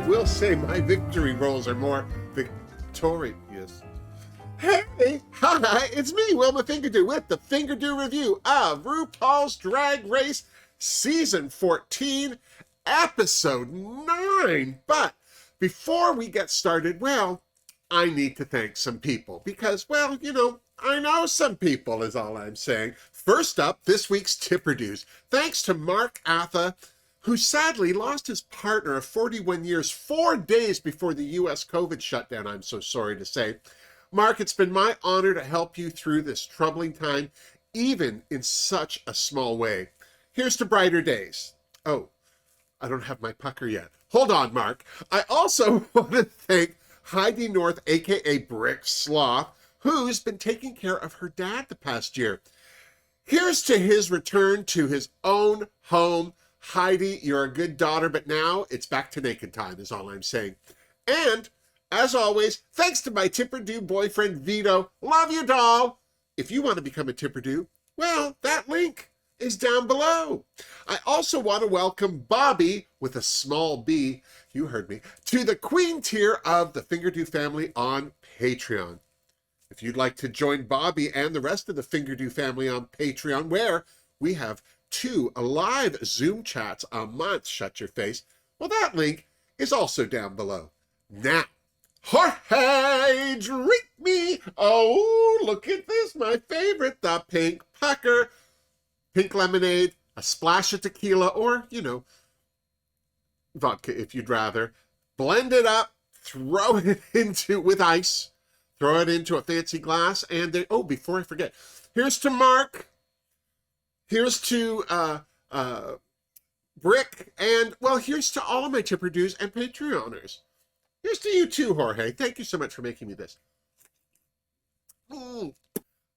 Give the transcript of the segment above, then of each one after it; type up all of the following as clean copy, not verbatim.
will say my victory rolls are more victorious. Hey, hi, it's me, Wilma Fingerdoo, with the Fingerdoo review of RuPaul's Drag Race Season 14, Episode 9. But before we get started, well, I need to thank some people because, well, you know, I know some people is all I'm saying. First up, this week's tipper dues. Thanks to Mark Atha, who sadly lost his partner of 41 years 4 days before the U.S. COVID shutdown, I'm so sorry to say. Mark, it's been my honor to help you through this troubling time, even in such a small way. Here's to brighter days. Oh, I don't have my pucker yet. Hold on, Mark. I also want to thank Heidi North, a.k.a. Brick Sloth, who's been taking care of her dad the past year. Here's to his return to his own home. Heidi, you're a good daughter, but now it's back to naked time is all I'm saying. And as always, thanks to my Tipperdoo boyfriend, Vito. Love you, doll. If you want to become a Tipperdoo, well, that link is down below. I also want to welcome Bobby, with a small b, you heard me, to the Queen tier of the Fingerdoo family on Patreon. If you'd like to join Bobby and the rest of the Fingerdoo family on Patreon, where we have 2 live Zoom chats a month, shut your face, well, that link is also down below. Now, Jorge, drink me. Oh, look at this, my favorite, the pink pucker. Pink lemonade, a splash of tequila, or, you know, vodka if you'd rather. Blend it up, throw it into, with ice, throw it into a fancy glass, and then, oh, before I forget, here's to Mark, here's to Brick, and, well, here's to all of my Tipperdoos and Patreoners. Here's to you too, Jorge. Thank you so much for making me this.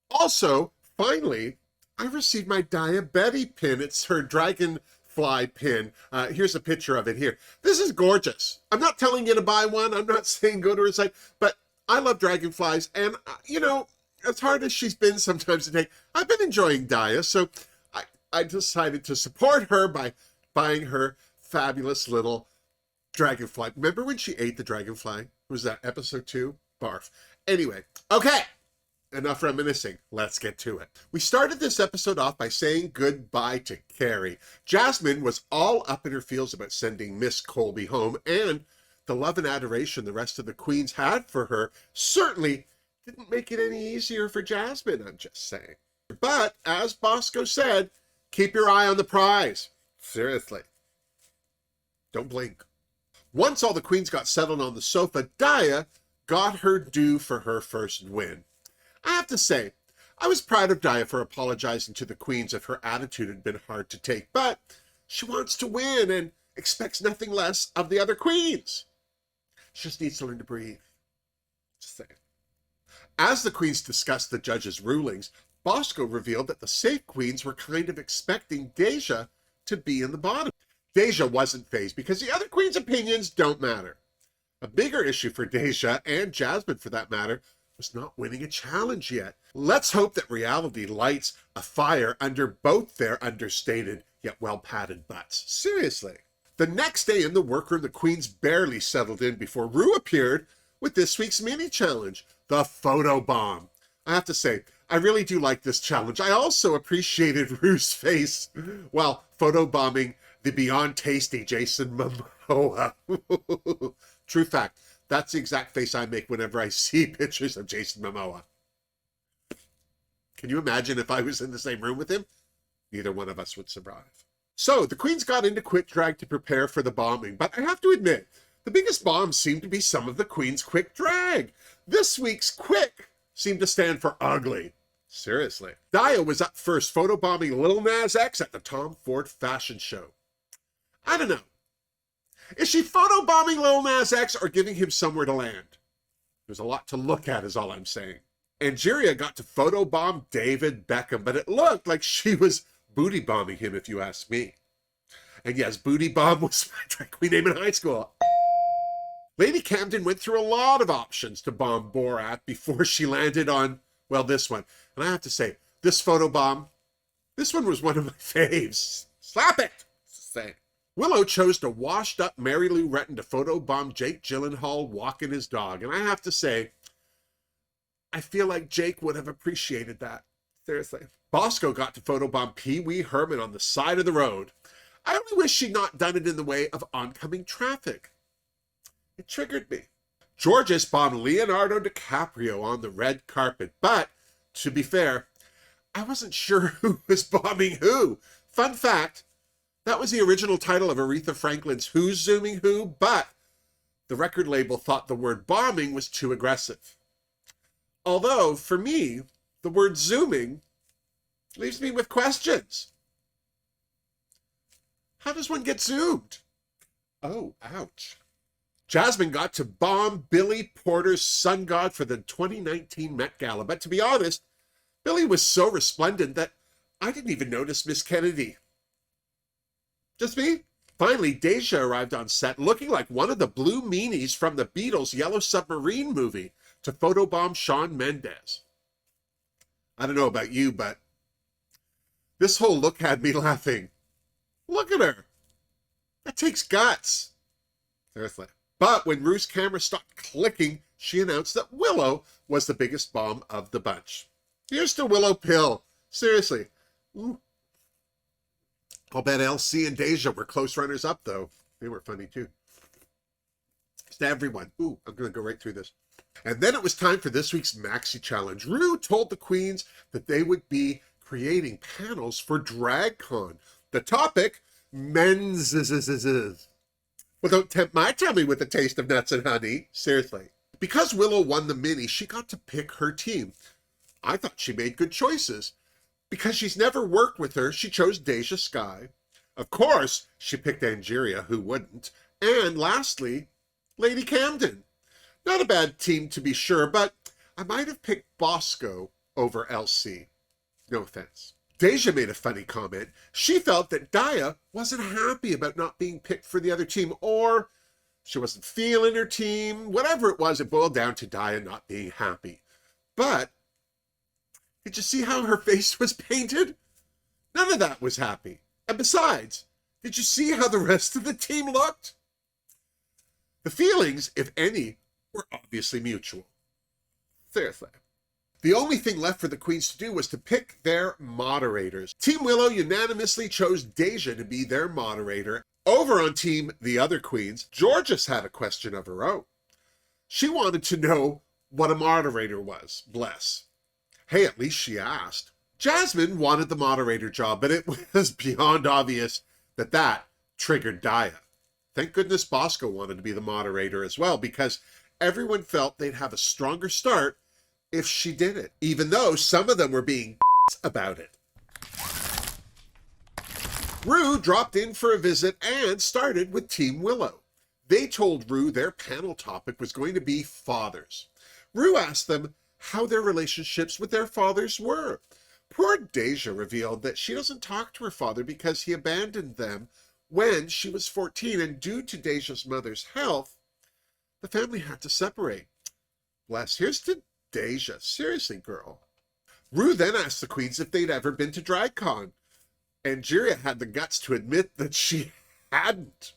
Also, finally, I received my Diabetes pin. It's her dragonfly pin. Here's a picture of it here. This is gorgeous. I'm not telling you to buy one. I'm not saying go to her site, but I love dragonflies. And, you know, as hard as she's been sometimes today, I've been enjoying Dia. So I decided to support her by buying her fabulous little dragonfly. Remember when she ate the dragonfly? Was that episode 2? Barf. Anyway, okay. Enough reminiscing. Let's get to it. We started this episode off by saying goodbye to Carrie. Jasmine was all up in her feels about sending Miss Colby home, and the love and adoration the rest of the queens had for her certainly didn't make it any easier for Jasmine, I'm just saying. But, as Bosco said, keep your eye on the prize. Seriously. Don't blink. Once all the queens got settled on the sofa, Dia got her due for her first win. I have to say, I was proud of Dia for apologizing to the queens if her attitude had been hard to take, but she wants to win and expects nothing less of the other queens. She just needs to learn to breathe. Just saying. As the queens discussed the judges' rulings, Bosco revealed that the safe queens were kind of expecting Deja to be in the bottom. Deja wasn't fazed because the other queens' opinions don't matter. A bigger issue for Deja, and Jasmine for that matter, was not winning a challenge yet. Let's hope that reality lights a fire under both their understated yet well-padded butts. Seriously. The next day in the workroom, the queens barely settled in before Ru appeared with this week's mini challenge, the photo bomb. I have to say, I really do like this challenge. I also appreciated Ru's face while photobombing the beyond tasty Jason Momoa. True fact. That's the exact face I make whenever I see pictures of Jason Momoa. Can you imagine if I was in the same room with him? Neither one of us would survive. So, the queens got into quick drag to prepare for the bombing, but I have to admit, the biggest bombs seemed to be some of the queens' quick drag. This week's quick seemed to stand for ugly. Seriously. Dia was up first photobombing Lil Nas X at the Tom Ford fashion show. I don't know. Is she photobombing Lil Nas X or giving him somewhere to land? There's a lot to look at is all I'm saying. Angeria got to photobomb David Beckham, but it looked like she was booty bombing him if you ask me. And yes, booty bomb was my drag queen name in high school. Lady Camden went through a lot of options to bomb Borat before she landed on, well, this one. And I have to say, this photobomb, this one was one of my faves. Slap it! Say. Willow chose to washed-up Mary Lou Retton to photobomb Jake Gyllenhaal walking his dog. And I have to say, I feel like Jake would have appreciated that. Seriously. Bosco got to photobomb Pee Wee Herman on the side of the road. I only wish she'd not done it in the way of oncoming traffic. It triggered me. Georges bombed Leonardo DiCaprio on the red carpet, but, to be fair, I wasn't sure who was bombing who. Fun fact, that was the original title of Aretha Franklin's Who's Zooming Who, but the record label thought the word bombing was too aggressive. Although, for me, the word zooming leaves me with questions. How does one get zoomed? Oh, ouch. Jasmine got to bomb Billy Porter's Sun God for the 2019 Met Gala, but to be honest, Billy was so resplendent that I didn't even notice Miss Kennedy. Just me? Finally, Deja arrived on set looking like one of the blue meanies from the Beatles' Yellow Submarine movie to photobomb Shawn Mendes. I don't know about you, but this whole look had me laughing. Look at her. That takes guts. Seriously. But when Ru's camera stopped clicking, she announced that Willow was the biggest bomb of the bunch. Here's to Willow Pill. Seriously. Ooh. I'll bet Elsie and Deja were close runners-up, though. They were funny, too. It's to everyone. Ooh, I'm going to go right through this. And then it was time for this week's Maxi Challenge. Ru told the queens that they would be creating panels for DragCon. The topic, men's. Well, don't tempt my tummy with a taste of nuts and honey. Seriously. Because Willow won the mini, she got to pick her team. I thought she made good choices. Because she's never worked with her, she chose Deja Skye. Of course, she picked Angeria, who wouldn't. And lastly, Lady Camden. Not a bad team to be sure, but I might have picked Bosco over Elsie. No offense. Deja made a funny comment. She felt that Daya wasn't happy about not being picked for the other team, or she wasn't feeling her team. Whatever it was, it boiled down to Daya not being happy. But did you see how her face was painted? None of that was happy. And besides, did you see how the rest of the team looked? The feelings, if any, were obviously mutual. Seriously. The only thing left for the queens to do was to pick their moderators. Team Willow unanimously chose Deja to be their moderator. Over on Team The Other Queens, Georges had a question of her own. She wanted to know what a moderator was. Bless. Hey, at least she asked. Jasmine wanted the moderator job, but it was beyond obvious that that triggered Daya. Thank goodness Bosco wanted to be the moderator as well, because everyone felt they'd have a stronger start if she did it, even though some of them were being about it. Ru dropped in for a visit and started with Team Willow. They told Ru their panel topic was going to be fathers. Ru asked them how their relationships with their fathers were. Poor Deja revealed that she doesn't talk to her father because he abandoned them when she was 14, and due to Deja's mother's health, the family had to separate. Bless. Here's to Deja. Seriously, girl. Ru then asked the queens if they'd ever been to DragCon. Angeria had the guts to admit that she hadn't.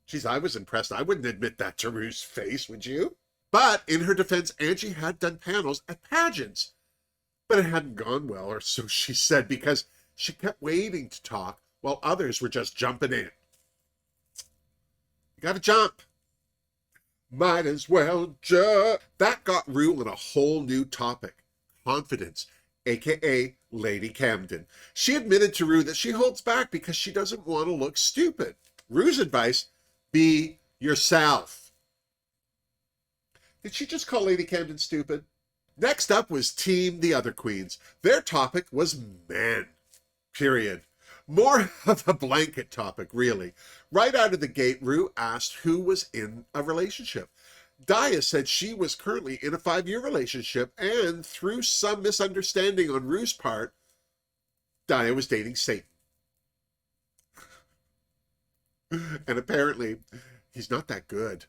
Geez, I was impressed. I wouldn't admit that to Ru's face, would you? But in her defense, Angie had done panels at pageants. But it hadn't gone well, or so she said, because she kept waiting to talk while others were just jumping in. You gotta jump. Might as well jump. That got Ru on a whole new topic. Confidence, aka Lady Camden. She admitted to Ru that she holds back because she doesn't want to look stupid. Ru's advice, be yourself. Did she just call Lady Camden stupid? Next up was Team The Other Queens. Their topic was men. Period. More of a blanket topic, really. Right out of the gate, Ru asked who was in a relationship. Daya said she was currently in a 5-year relationship, and through some misunderstanding on Ru's part, Daya was dating Satan. And apparently, he's not that good.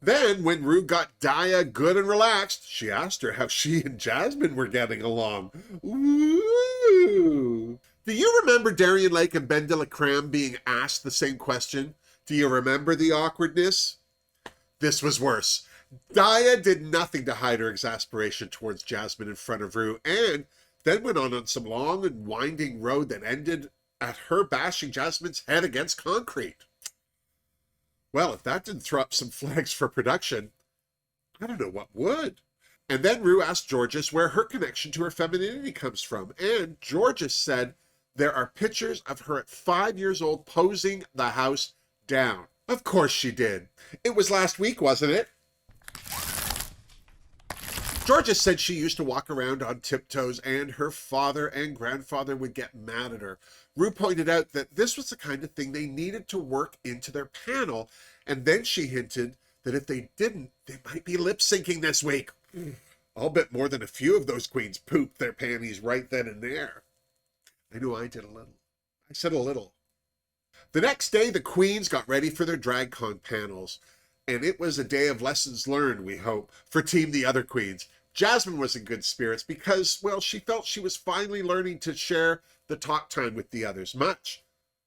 Then, when Ru got Daya good and relaxed, she asked her how she and Jasmine were getting along. Ooh. Do you remember Darian Lake and Ben de la Creme being asked the same question? Do you remember the awkwardness? This was worse. Daya did nothing to hide her exasperation towards Jasmine in front of Rue, and then went on some long and winding road that ended at her bashing Jasmine's head against concrete. Well, if that didn't throw up some flags for production, I don't know what would. And then Rue asked Georges where her connection to her femininity comes from, and Georges said there are pictures of her at 5 years old posing the house down. Of course she did. It was last week, wasn't it? Georgia said she used to walk around on tiptoes and her father and grandfather would get mad at her. Rue pointed out that this was the kind of thing they needed to work into their panel, and then she hinted that if they didn't, they might be lip-syncing this week. I'll bet more than a few of those queens pooped their panties right then and there. I knew I did a little. I said a little. The next day, the queens got ready for their DragCon panels, and it was a day of lessons learned, we hope, for Team the Other Queens. Jasmine was in good spirits because, well, she felt she was finally learning to share the talk time with the others, much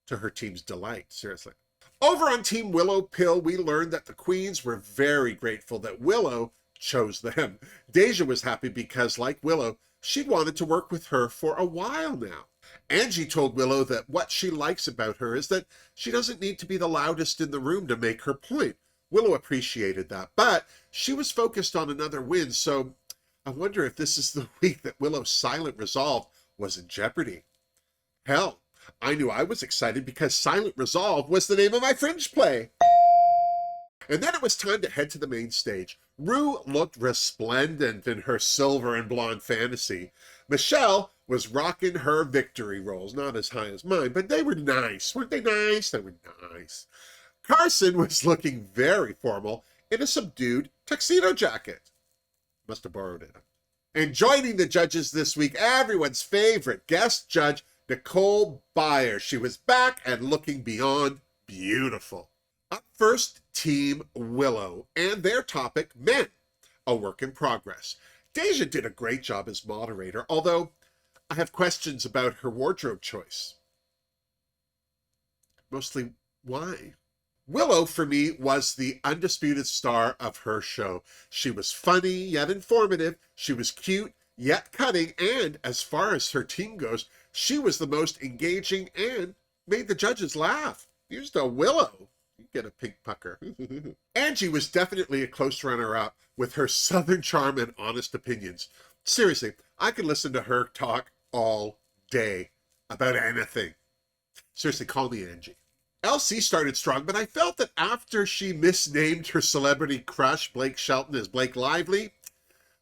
to her team's delight, seriously. Over on Team Willow Pill, we learned that the queens were very grateful that Willow chose them. Deja was happy because, like Willow, she'd wanted to work with her for a while now. Angie told Willow that what she likes about her is that she doesn't need to be the loudest in the room to make her point. Willow appreciated that, but she was focused on another win, so I wonder if this is the week that Willow's silent resolve was in jeopardy. Hell, I knew I was excited because Silent Resolve was the name of my fringe play. And then it was time to head to the main stage. Rue looked resplendent in her silver and blonde fantasy. Michelle was rocking her victory rolls, not as high as mine, but they were nice. Weren't they nice? They were nice. Carson was looking very formal in a subdued tuxedo jacket. Must have borrowed it. And joining the judges this week, everyone's favorite guest judge, Nicole Buyer. She was back and looking beyond beautiful. Up first, Team Willow, and their topic, men, a work in progress. Deja did a great job as moderator, although I have questions about her wardrobe choice. Mostly, why? Willow, for me, was the undisputed star of her show. She was funny, yet informative. She was cute, yet cutting. And as far as her team goes, she was the most engaging and made the judges laugh. Here's the Willow. You get a pink pucker. Angie was definitely a close runner-up with her southern charm and honest opinions. Seriously, I could listen to her talk all day about anything. Seriously, call me Angie. Elsie started strong, but I felt that after she misnamed her celebrity crush, Blake Shelton, as Blake Lively,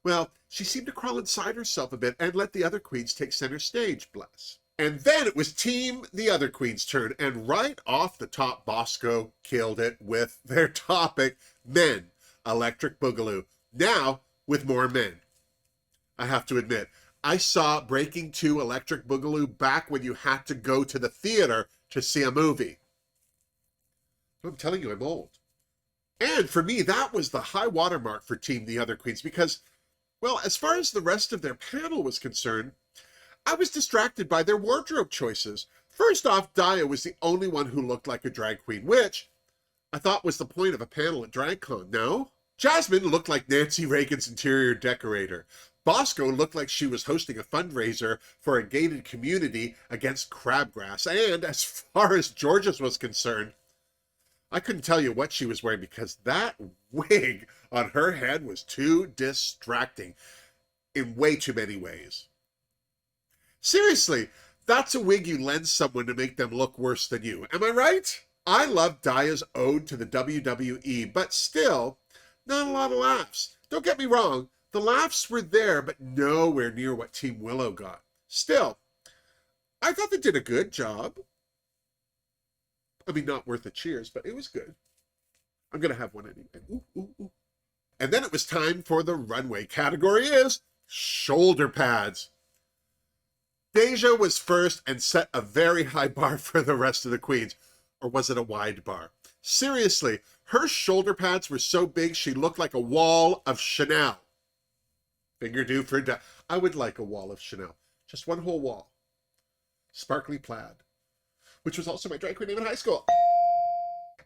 well, she seemed to crawl inside herself a bit and let the other queens take center stage, bless. And then it was Team the Other Queen's turn, and right off the top, Bosco killed it with their topic, men, Electric Boogaloo. Now, with more men. I have to admit, I saw Breaking 2 Electric Boogaloo back when you had to go to the theater to see a movie. I'm telling you, I'm old. And for me, that was the high watermark for Team the Other Queens because, well, as far as the rest of their panel was concerned, I was distracted by their wardrobe choices. First off, Daya was the only one who looked like a drag queen, which I thought was the point of a panel at DragCon, no? Jasmine looked like Nancy Reagan's interior decorator. Bosco looked like she was hosting a fundraiser for a gated community against crabgrass. And as far as Georges was concerned, I couldn't tell you what she was wearing because that wig on her head was too distracting in way too many ways. Seriously, that's a wig you lend someone to make them look worse than you. Am I right? I love Daya's ode to the WWE, but still, not a lot of laughs. Don't get me wrong, the laughs were there, but nowhere near what Team Willow got. Still, I thought they did a good job. I mean, not worth a cheers, but it was good. I'm going to have one anyway. Ooh, ooh, ooh. And then it was time for the runway. Category is shoulder pads. Deja was first and set a very high bar for the rest of the queens. Or was it a wide bar? Seriously, her shoulder pads were so big she looked like a wall of Chanel. Fingerdoo for I would like a wall of Chanel. Just one whole wall. sparkly plaid, which was also my drag queen name in high school.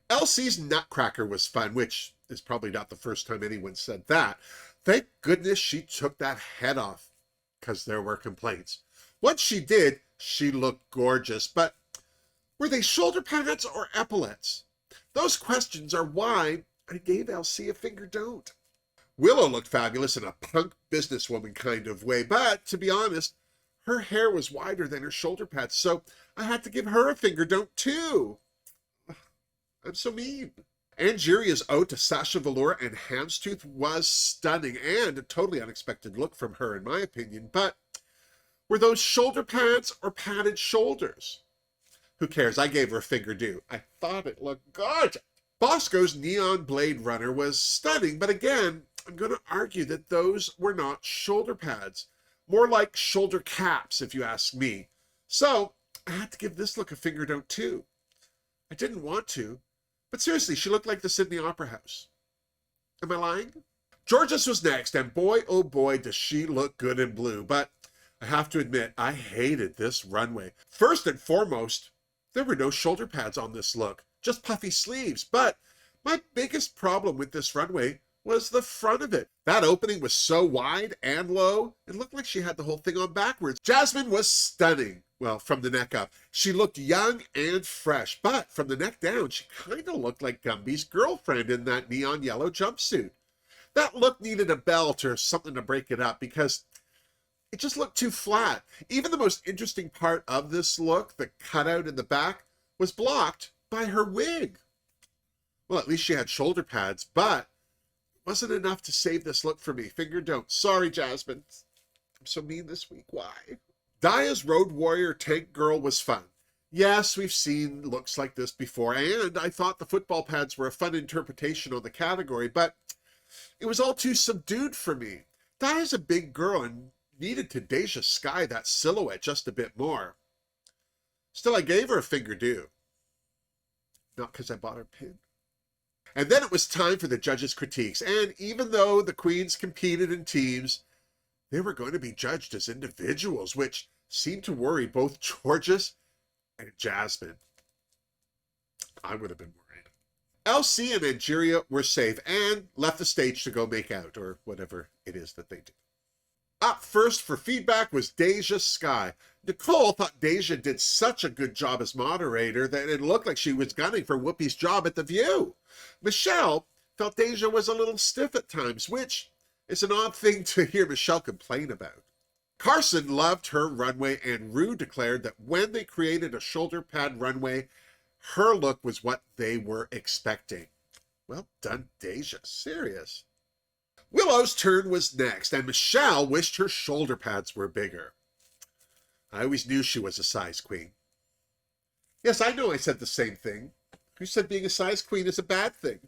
Elsie's Nutcracker was fun, which is probably not the first time anyone said that. Thank goodness she took that head off, because there were complaints. Once she did, she looked gorgeous, but were they shoulder pads or epaulets? Those questions are why I gave Elsie a finger don't. Willow looked fabulous in a punk businesswoman kind of way, but to be honest, her hair was wider than her shoulder pads, so I had to give her a finger don't too. I'm so mean. Angeria's ode to Sasha Velour and Houndstooth was stunning and a totally unexpected look from her, in my opinion. But were those shoulder pads or padded shoulders? Who cares? I gave her a finger do. I thought it looked gorgeous. Bosco's Neon Blade Runner was stunning, but again, I'm going to argue that those were not shoulder pads. More like shoulder caps, if you ask me. So I had to give this look a finger don't too. I didn't want to. But seriously, she looked like the Sydney Opera House. Am I lying? Georges was next, and boy, oh boy, does she look good in blue. But I have to admit, I hated this runway. First and foremost, there were no shoulder pads on this look, just puffy sleeves. But my biggest problem with this runway was the front of it. That opening was so wide and low, it looked like she had the whole thing on backwards. Jasmine was stunning. Well, from the neck up. She looked young and fresh, but from the neck down, she kind of looked like Gumby's girlfriend in that neon yellow jumpsuit. That look needed a belt or something to break it up because it just looked too flat. Even the most interesting part of this look, the cutout in the back, was blocked by her wig. Well, at least she had shoulder pads, but it wasn't enough to save this look for me. Finger don't. Sorry, Jasmine. I'm so mean this week. Why? Daya's Road Warrior Tank Girl was fun. Yes, we've seen looks like this before, and I thought the football pads were a fun interpretation on the category, but it was all too subdued for me. Daya's a big girl and needed to Deja Sky that silhouette just a bit more. Still, I gave her a finger do. Not because I bought her pin. And then it was time for the judges' critiques, and even though the queens competed in teams, they were going to be judged as individuals, which seemed to worry both Georges and Jasmine. I would have been worried. Elsie and Angeria were safe and left the stage to go make out, or whatever it is that they do. Up first for feedback was Deja Sky. Nicole thought Deja did such a good job as moderator that it looked like she was gunning for Whoopi's job at The View. Michelle felt Deja was a little stiff at times, which is an odd thing to hear Michelle complain about. Carson loved her runway, and Rue declared that when they created a shoulder pad runway, her look was what they were expecting. Well done, Deja. Serious. Willow's turn was next, and Michelle wished her shoulder pads were bigger. I always knew she was a size queen. Yes, I know I said the same thing. Who said being a size queen is a bad thing?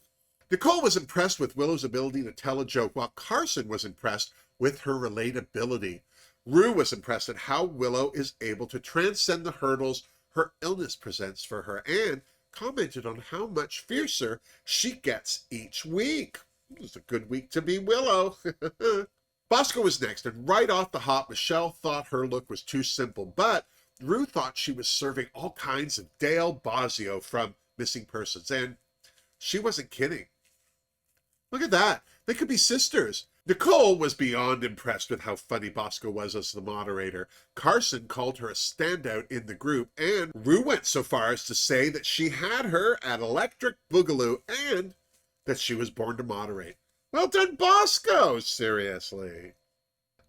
Nicole was impressed with Willow's ability to tell a joke, while Carson was impressed with her relatability. Rue was impressed at how Willow is able to transcend the hurdles her illness presents for her, and commented on how much fiercer she gets each week. It was a good week to be Willow. Bosco was next, and right off the hop, Michelle thought her look was too simple, but Rue thought she was serving all kinds of Dale Bosio from Missing Persons, and she wasn't kidding. Look at that. They could be sisters. Nicole was beyond impressed with how funny Bosco was as the moderator. Carson called her a standout in the group, and Rue went so far as to say that she had her at Electric Boogaloo and that she was born to moderate. Well done, Bosco! Seriously.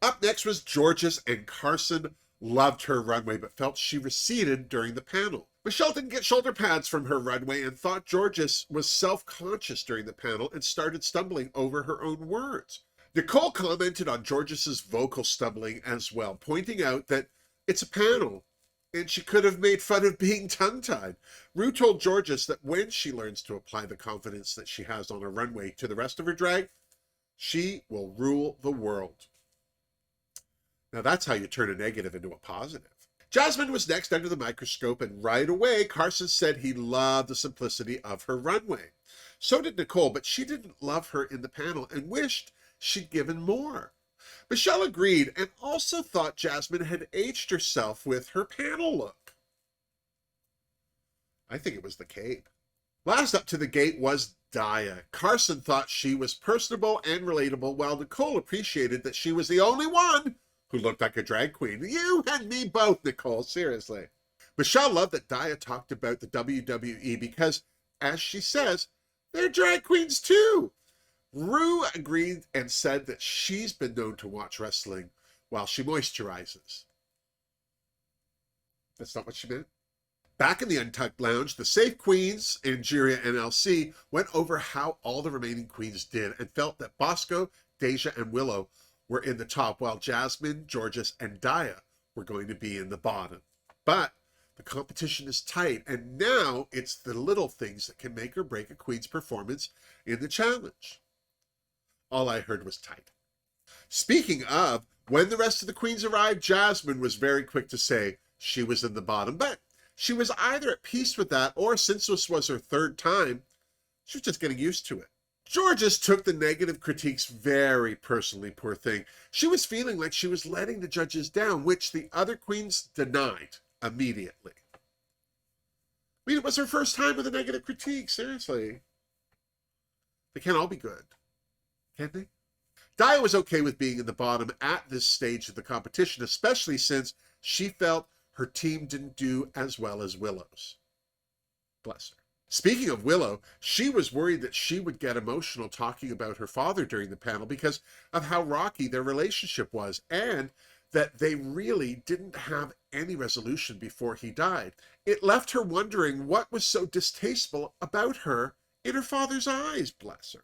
Up next was Georges, and Carson loved her runway but felt she receded during the panel. Michelle didn't get shoulder pads from her runway and thought Georges was self-conscious during the panel and started stumbling over her own words. Nicole commented on Georges' vocal stumbling as well, pointing out that it's a panel and she could have made fun of being tongue-tied. Rue told Georges that when she learns to apply the confidence that she has on a runway to the rest of her drag, she will rule the world. Now that's how you turn a negative into a positive. Jasmine was next under the microscope, and right away Carson said he loved the simplicity of her runway. So did Nicole, but she didn't love her in the panel and wished she'd given more. Michelle agreed and also thought Jasmine had aged herself with her panel look. I think it was the cape. Last up to the gate was Daya. Carson thought she was personable and relatable, while Nicole appreciated that she was the only one who looked like a drag queen. You and me both, Nicole, seriously. Michelle loved that Daya talked about the WWE because, as she says, they're drag queens too. Rue agreed and said that she's been known to watch wrestling while she moisturizes. That's not what she meant. Back in the Untucked Lounge, the Safe Queens, Angeria and Elsie, went over how all the remaining queens did and felt that Bosco, Deja, and Willow were in the top, while Jasmine, Georges, and Daya were going to be in the bottom. But the competition is tight, and now it's the little things that can make or break a queen's performance in the challenge. All I heard was tight. Speaking of, when the rest of the queens arrived, Jasmine was very quick to say she was in the bottom, but she was either at peace with that, or since this was her third time, she was just getting used to it. Georges took the negative critiques very personally, poor thing. She was feeling like she was letting the judges down, which the other queens denied immediately. I mean, it was her first time with a negative critique, seriously. They can't all be good, can they? Daya was okay with being in the bottom at this stage of the competition, especially since she felt her team didn't do as well as Willow's. Bless her. Speaking of Willow, she was worried that she would get emotional talking about her father during the panel because of how rocky their relationship was, and that they really didn't have any resolution before he died. It left her wondering what was so distasteful about her in her father's eyes, bless her.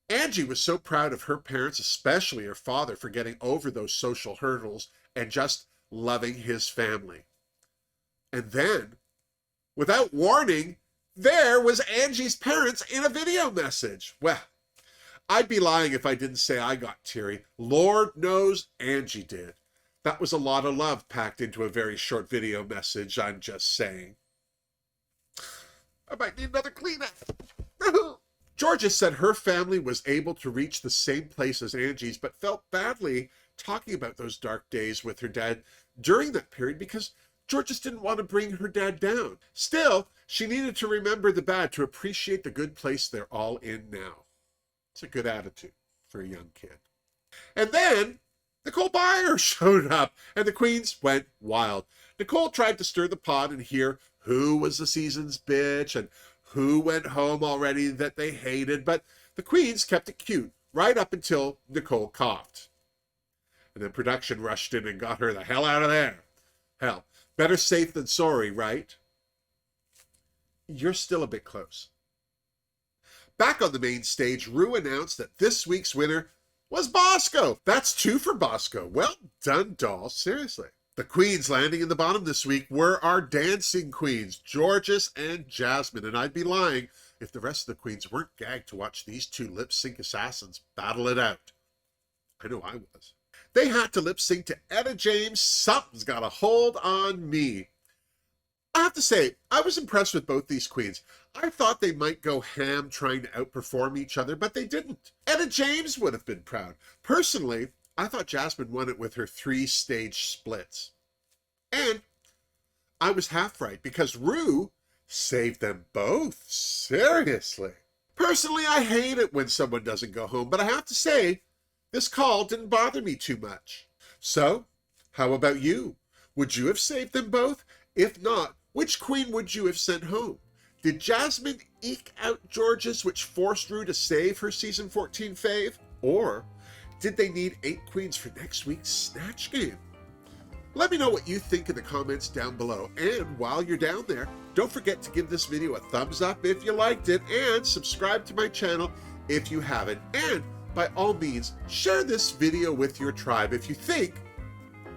Angie was so proud of her parents, especially her father, for getting over those social hurdles and just loving his family. And then, without warning, there was Angie's parents in a video message. Well, I'd be lying if I didn't say I got teary. Lord knows Angie did. That was a lot of love packed into a very short video message, I'm just saying. I might need another Kleenex. Georgia said her family was able to reach the same place as Angie's, but felt badly talking about those dark days with her dad during that period because Georgia didn't want to bring her dad down. Still, she needed to remember the bad to appreciate the good place they're all in now. It's a good attitude for a young kid. And then Nicole Buyer showed up, and the queens went wild. Nicole tried to stir the pot and hear who was the season's bitch and who went home already that they hated, but the queens kept it cute right up until Nicole coughed. And then production rushed in and got her the hell out of there. Hell, better safe than sorry, right? You're still a bit close. Back on the main stage, Rue announced that this week's winner was Bosco. That's 2 for Bosco. Well done, doll. Seriously. The queens landing in the bottom this week were our dancing queens, Georges and Jasmine. And I'd be lying if the rest of the queens weren't gagged to watch these 2 lip-sync assassins battle it out. I know I was. They had to lip-sync to Etta James' Something's Got a Hold on Me. I have to say, I was impressed with both these queens. I thought they might go ham trying to outperform each other, but they didn't. Etta James would have been proud. Personally, I thought Jasmine won it with her 3-stage splits. And I was half right because Rue saved them both. Seriously. Personally, I hate it when someone doesn't go home, but I have to say, this call didn't bother me too much. So, how about you? Would you have saved them both? If not, which queen would you have sent home? Did Jasmine eke out Georges, which forced Rue to save her season 14 fave? Or did they need 8 queens for next week's Snatch Game? Let me know what you think in the comments down below. And while you're down there, don't forget to give this video a thumbs up if you liked it, and subscribe to my channel if you haven't. And by all means, share this video with your tribe if you think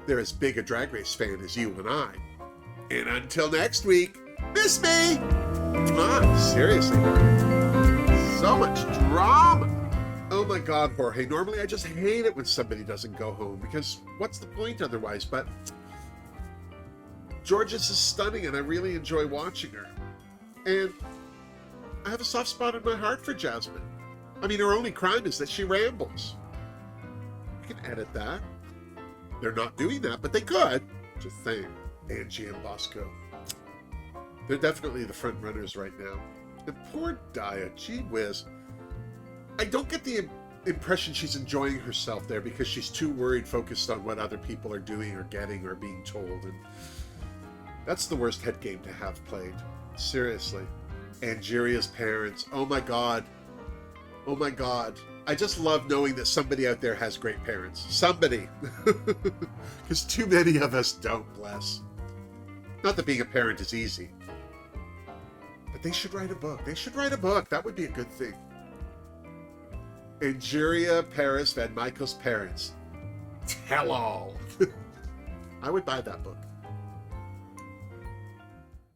they're as big a Drag Race fan as you and I. And until next week, miss me! Seriously. So much drama. Oh my God, Jorge. Normally I just hate it when somebody doesn't go home because what's the point otherwise? But Georges is stunning and I really enjoy watching her. And I have a soft spot in my heart for Jasmine. I mean, her only crime is that she rambles. You can edit that. They're not doing that, but they could. Just saying. Angie and Bosco. They're definitely the front runners right now. And poor Daya, gee whiz. I don't get the impression she's enjoying herself there because she's too worried, focused on what other people are doing or getting or being told. And that's the worst head game to have played. Seriously. Angeria's parents. Oh my God. Oh my God. I just love knowing that somebody out there has great parents. Somebody. Because too many of us don't, bless. Not that being a parent is easy. But they should write a book. They should write a book. That would be a good thing. Angeria Paris Van Michael's parents. Tell all. I would buy that book.